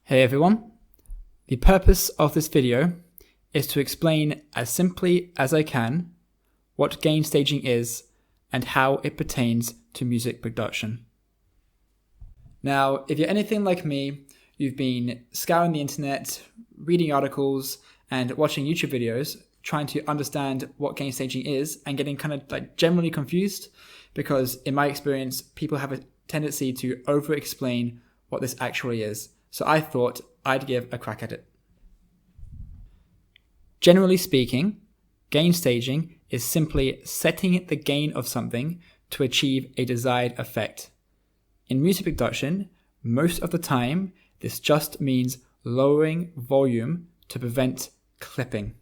Hey everyone, the purpose of this video is to explain as simply as I can what gain staging is and how it pertains to music production. Now, if you're anything like me, you've been scouring the internet, reading articles, and watching YouTube videos, trying to understand what gain staging is and getting kind of generally confused because in my experience, people have a tendency to over-explain what this actually is. So I thought I'd give a crack at it. Generally speaking, gain staging is simply setting the gain of something to achieve a desired effect. In music production, most of the time, this just means lowering volume to prevent clipping.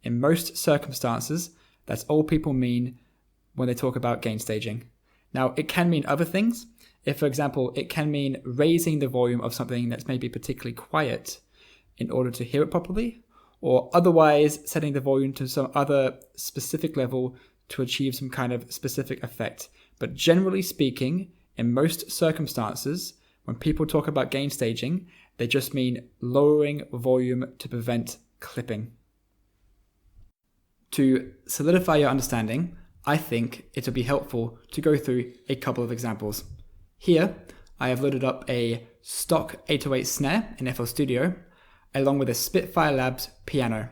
In most circumstances, that's all people mean when they talk about gain staging. Now, it can mean other things. If, for example, it can mean raising the volume of something that's maybe particularly quiet in order to hear it properly, or otherwise setting the volume to some other specific level to achieve some kind of specific effect. But generally speaking, in most circumstances, when people talk about gain staging, they just mean lowering volume to prevent clipping. To solidify your understanding, I think it would be helpful to go through a couple of examples. Here, I have loaded up a stock 808 snare in FL Studio, along with a Spitfire Labs piano.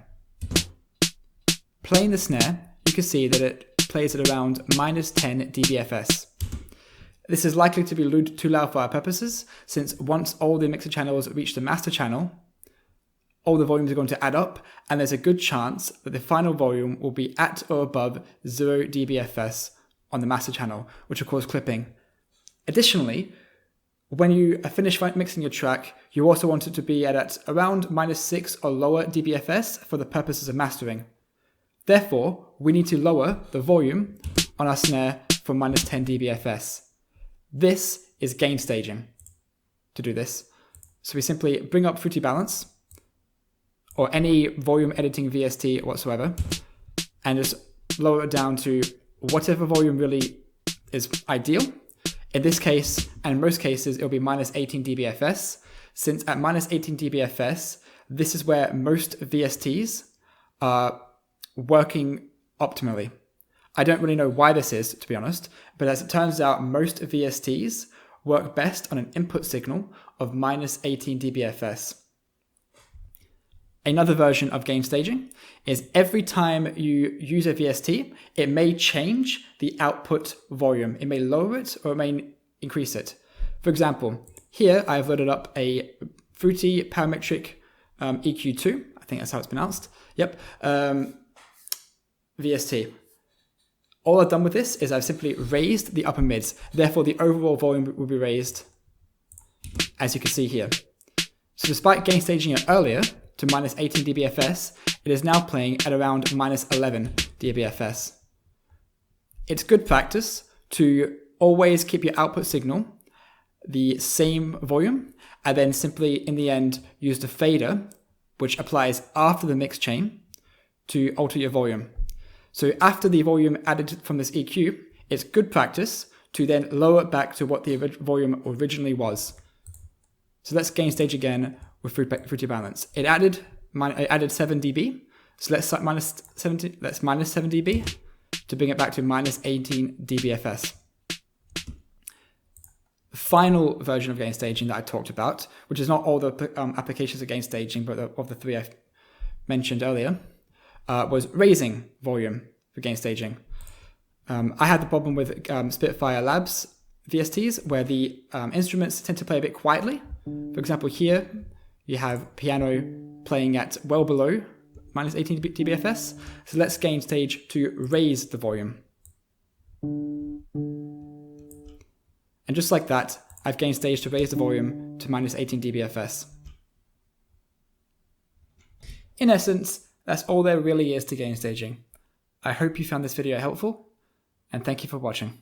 Playing the snare, you can see that it plays at around -10 dBFS. This is likely to be too loud for our purposes, since once all the mixer channels reach the master channel, all the volumes are going to add up, and there's a good chance that the final volume will be at or above 0 dBFS on the master channel, which will cause clipping. Additionally, when you finish mixing your track, you also want it to be at around -6 or lower dBFS for the purposes of mastering. Therefore, we need to lower the volume on our snare from -10 dBFS. This is gain staging to do this. So we simply bring up Fruity Balance or any volume editing VST whatsoever and just lower it down to whatever volume really is ideal. In this case, and in most cases, it'll be -18 dBFS, since at -18 dBFS, this is where most VSTs are working optimally. I don't really know why this is, to be honest, but as it turns out, most VSTs work best on an input signal of -18 dBFS. Another version of gain staging is every time you use a VST, it may change the output volume. It may lower it or it may increase it. For example, here I've loaded up a Fruity Parametric EQ2, I think that's how it's pronounced. Yep, VST. All I've done with this is I've simply raised the upper mids. Therefore, the overall volume will be raised, as you can see here. So despite gain staging it earlier, to -18 dBFS, it is now playing at around -11 dBFS. It's good practice to always keep your output signal the same volume, and then simply in the end use the fader, which applies after the mix chain, to alter your volume. So after the volume added from this EQ, it's good practice to then lower it back to what the volume originally was. So let's gain stage again with Fruity Balance. It added 7 dB. So let's -7 dB to bring it back to -18 dBFS. The final version of gain staging that I talked about, which is not all the applications of gain staging, but of the three I mentioned earlier, was raising volume for gain staging. I had the problem with Spitfire Labs VSTs, where the instruments tend to play a bit quietly. For example, here you have piano playing at well below -18 dBFS. So let's gain stage to raise the volume. And just like that, I've gained stage to raise the volume to -18 dBFS. In essence, that's all there really is to gain staging. I hope you found this video helpful, and thank you for watching.